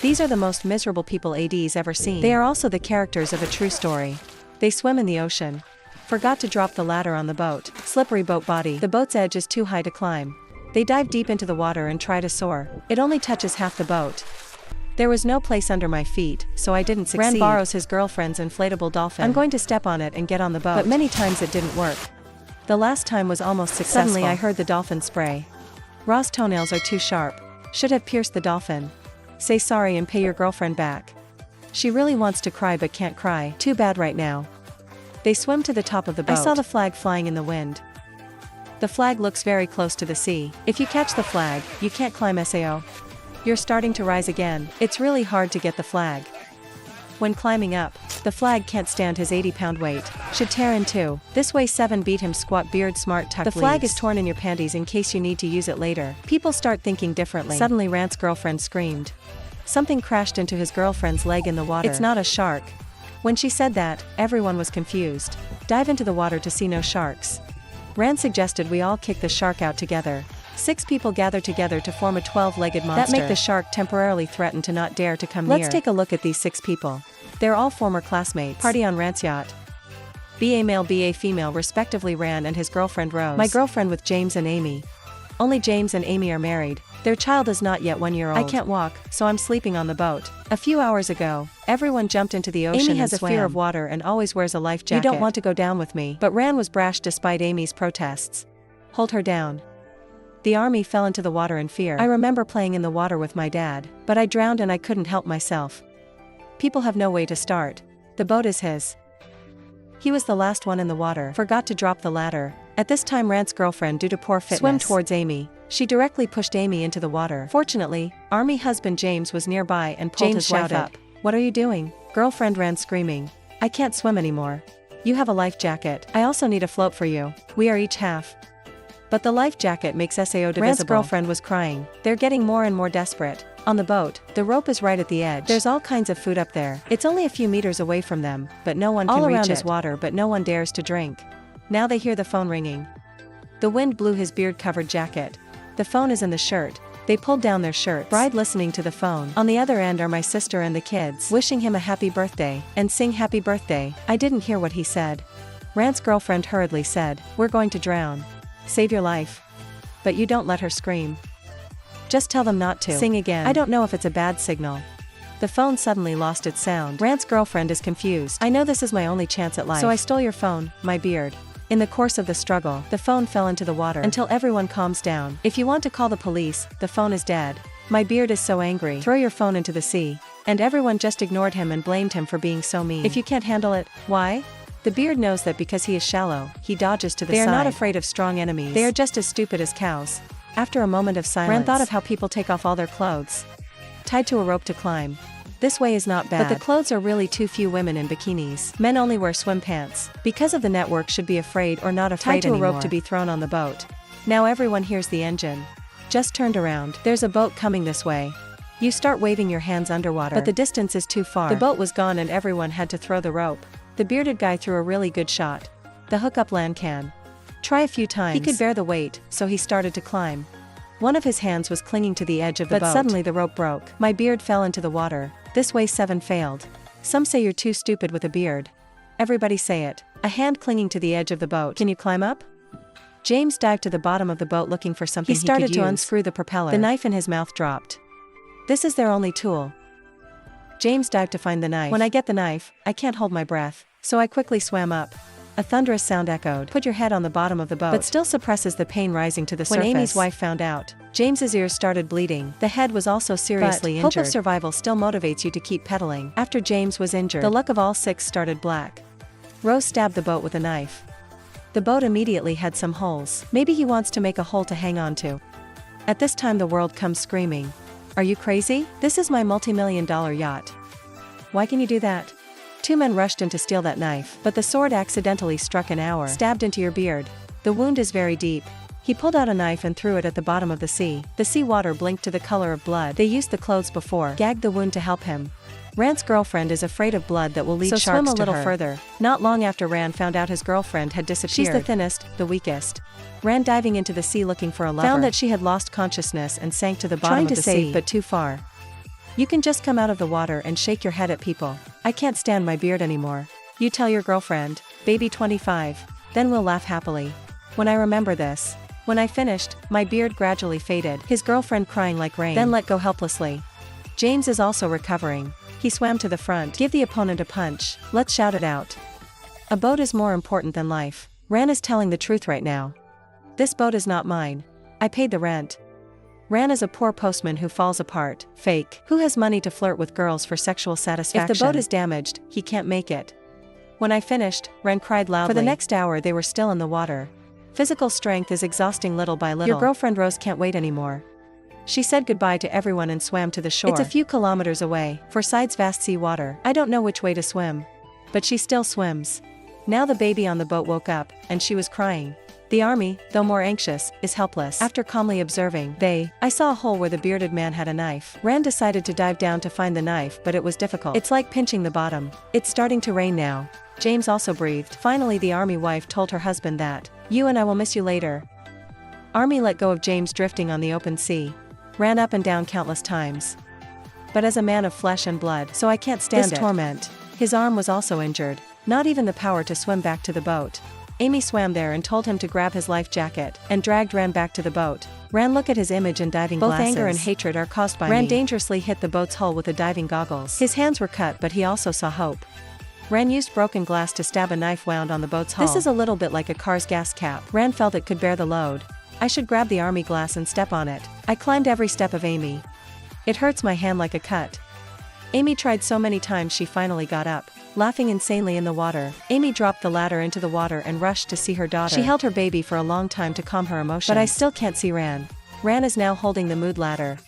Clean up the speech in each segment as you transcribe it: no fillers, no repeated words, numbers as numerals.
These are the most miserable people AD's ever seen. They are also the characters of a true story. They swim in the ocean. Forgot to drop the ladder on the boat. Slippery boat body. The boat's edge is too high to climb. They dive deep into the water and try to soar. It only touches half the boat. There was no place under my feet, so I didn't succeed. Ran borrows his girlfriend's inflatable dolphin. I'm going to step on it and get on the boat. But many times it didn't work. The last time was almost successful. Suddenly I heard the dolphin spray. Ra's toenails are too sharp. Should have pierced the dolphin. Say sorry and pay your girlfriend back. She really wants to cry but can't cry. Too bad right now. They swim to the top of the boat. I saw the flag flying in the wind. The flag looks very close to the sea. If you catch the flag, you can't climb SAO. You're starting to rise again. It's really hard to get the flag. When climbing up, the flag can't stand his 80-pound weight. Should tear in two. This way 7 beat him squat beard smart tuck. The flag is torn in your panties in case you need to use it later. People start thinking differently. Suddenly Rant's girlfriend screamed. Something crashed into his girlfriend's leg in the water. It's not a shark. When she said that, everyone was confused. Dive into the water to see no sharks. Rand suggested we all kick the shark out together. 6 people gather together to form a 12-legged monster. That make the shark temporarily threaten to not dare to come near. Let's take a look at these 6 people. They're all former classmates. Party on Rant's yacht. BA male BA female respectively Rand and his girlfriend Rose. My girlfriend with James and Amy. Only James and Amy are married. Their child is not yet 1 year old. I can't walk, so I'm sleeping on the boat. A few hours ago, everyone jumped into the ocean. Amy has a fear of water and always wears a life jacket. You don't want to go down with me. But Rand was brash despite Amy's protests. Hold her down. The army fell into the water in fear. I remember playing in the water with my dad, but I drowned and I couldn't help myself. People have no way to start. The boat is his. He was the last one in the water. Forgot to drop the ladder. At this time Rant's girlfriend, due to poor fitness, swam towards Amy. She directly pushed Amy into the water. Fortunately, army husband James was nearby and pulled his wife up. What are you doing? Girlfriend ran screaming. I can't swim anymore. You have a life jacket. I also need a float for you. We are each half. But the life jacket makes SAO divisible. Rand's girlfriend was crying. They're getting more and more desperate. On the boat, the rope is right at the edge. There's all kinds of food up there. It's only a few meters away from them, but no one can reach it. All around is water, but no one dares to drink. Now they hear the phone ringing. The wind blew his beard-covered jacket. The phone is in the shirt. They pulled down their shirts. Bride listening to the phone. On the other end are my sister and the kids, wishing him a happy birthday, and sing happy birthday. I didn't hear what he said. Rand's girlfriend hurriedly said, "We're going to drown. Save your life." But you don't let her scream. Just tell them not to. Sing again. I don't know if it's a bad signal. The phone suddenly lost its sound. Rand's girlfriend is confused. I know this is my only chance at life. So I stole your phone, my beard. In the course of the struggle, the phone fell into the water. Until everyone calms down. If you want to call the police, the phone is dead. My beard is so angry. Throw your phone into the sea. And everyone just ignored him and blamed him for being so mean. If you can't handle it, why? The beard knows that because he is shallow, he dodges to the side. They are not afraid of strong enemies. They are just as stupid as cows. After a moment of silence, Rand thought of how people take off all their clothes. Tied to a rope to climb. This way is not bad. But the clothes are really too few women in bikinis. Men only wear swim pants. Because of the network should be afraid or not afraid anymore. Tied to a rope to be thrown on the boat. Now everyone hears the engine. Just turned around. There's a boat coming this way. You start waving your hands underwater. But the distance is too far. The boat was gone and everyone had to throw the rope. The bearded guy threw a really good shot. The hookup land can. Try a few times. He could bear the weight, so he started to climb. One of his hands was clinging to the edge of the boat. But suddenly the rope broke. My beard fell into the water. This way 7 failed. Some say you're too stupid with a beard. Everybody say it. A hand clinging to the edge of the boat. Can you climb up? James dived to the bottom of the boat looking for something he started to unscrew the propeller. The knife in his mouth dropped. This is their only tool. James dived to find the knife. When I get the knife, I can't hold my breath. So I quickly swam up. A thunderous sound echoed. Put your head on the bottom of the boat. But still suppresses the pain rising to the surface. When Amy's wife found out, James's ears started bleeding. The head was also seriously injured. Hope of survival still motivates you to keep pedaling. After James was injured, the luck of all 6 started black. Rose stabbed the boat with a knife. The boat immediately had some holes. Maybe he wants to make a hole to hang on to. At this time the world comes screaming. Are you crazy? This is my multi-million-dollar yacht. Why can you do that? 2 men rushed in to steal that knife, but the sword accidentally struck an hour. Stabbed into your beard. The wound is very deep. He pulled out a knife and threw it at the bottom of the sea. The sea water blinked to the color of blood. They used the clothes before. Gagged the wound to help him. Rand's girlfriend is afraid of blood that will lead sharks to her. So swim a little further. Not long after Rand found out his girlfriend had disappeared. She's the thinnest, the weakest. Rand diving into the sea looking for a lover. Found that she had lost consciousness and sank to the bottom of the sea. But too far. You can just come out of the water and shake your head at people. I can't stand my beard anymore. You tell your girlfriend, baby 25. Then we'll laugh happily. When I remember this. When I finished, my beard gradually faded, his girlfriend crying like rain, then let go helplessly. James is also recovering. He swam to the front. Give the opponent a punch. Let's shout it out. A boat is more important than life. Ran is telling the truth right now. This boat is not mine. I paid the rent. Ran is a poor postman who falls apart. Fake. Who has money to flirt with girls for sexual satisfaction? If the boat is damaged, he can't make it. When I finished, Ren cried loudly. For the next hour they were still in the water. Physical strength is exhausting little by little. Your girlfriend Rose can't wait anymore. She said goodbye to everyone and swam to the shore. It's a few kilometers away, for sides vast sea water. I don't know which way to swim. But she still swims. Now the baby on the boat woke up, and she was crying. The army, though more anxious, is helpless. After calmly observing, I saw a hole where the bearded man had a knife. Rand decided to dive down to find the knife, but it was difficult. It's like pinching the bottom. It's starting to rain now. James also breathed. Finally the army wife told her husband that, you and I will miss you later. Army let go of James drifting on the open sea. Ran up and down countless times. But as a man of flesh and blood, so I can't stand this torment. His arm was also injured. Not even the power to swim back to the boat. Amy swam there and told him to grab his life jacket, and dragged Ran back to the boat. Ran look at his image in diving glasses. Both anger and hatred are caused by Ran dangerously hit the boat's hull with the diving goggles. His hands were cut but he also saw hope. Ran used broken glass to stab a knife wound on the boat's hull. This is a little bit like a car's gas cap. Ran felt it could bear the load. I should grab the army glass and step on it. I climbed every step of Amy. It hurts my hand like a cut. Amy tried so many times she finally got up. Laughing insanely in the water, Amy dropped the ladder into the water and rushed to see her daughter. She held her baby for a long time to calm her emotions. But I still can't see Ran. Ran is now holding the mood ladder.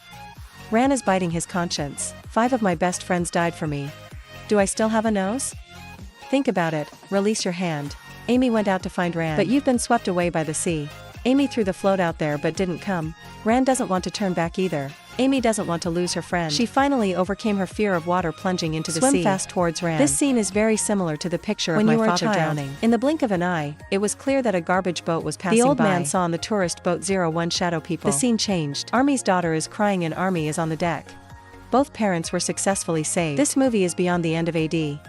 Ran is biting his conscience. 5 of my best friends died for me. Do I still have a nose? Think about it, release your hand. Amy went out to find Ran. But you've been swept away by the sea. Amy threw the float out there but didn't come. Ran doesn't want to turn back either. Amy doesn't want to lose her friend. She finally overcame her fear of water plunging into the sea. Swim fast towards Ran. This scene is very similar to the picture of my father drowning. In the blink of an eye, it was clear that a garbage boat was passing by. The old man saw on the tourist boat 01 shadow people. The scene changed. Army's daughter is crying and Army is on the deck. Both parents were successfully saved. This movie is beyond the end of AD.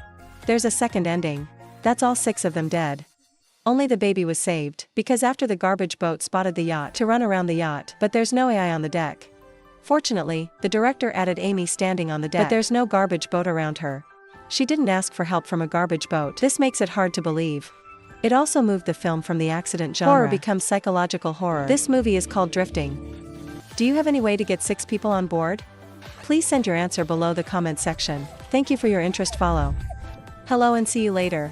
There's a second ending. That's all 6 of them dead. Only the baby was saved, because after the garbage boat spotted the yacht to run around the yacht, but there's no AI on the deck. Fortunately, the director added Amy standing on the deck, but there's no garbage boat around her. She didn't ask for help from a garbage boat. This makes it hard to believe. It also moved the film from the accident genre. Horror becomes psychological horror. This movie is called Drifting. Do you have any way to get 6 people on board? Please send your answer below the comment section. Thank you for your interest. Follow. Hello and see you later.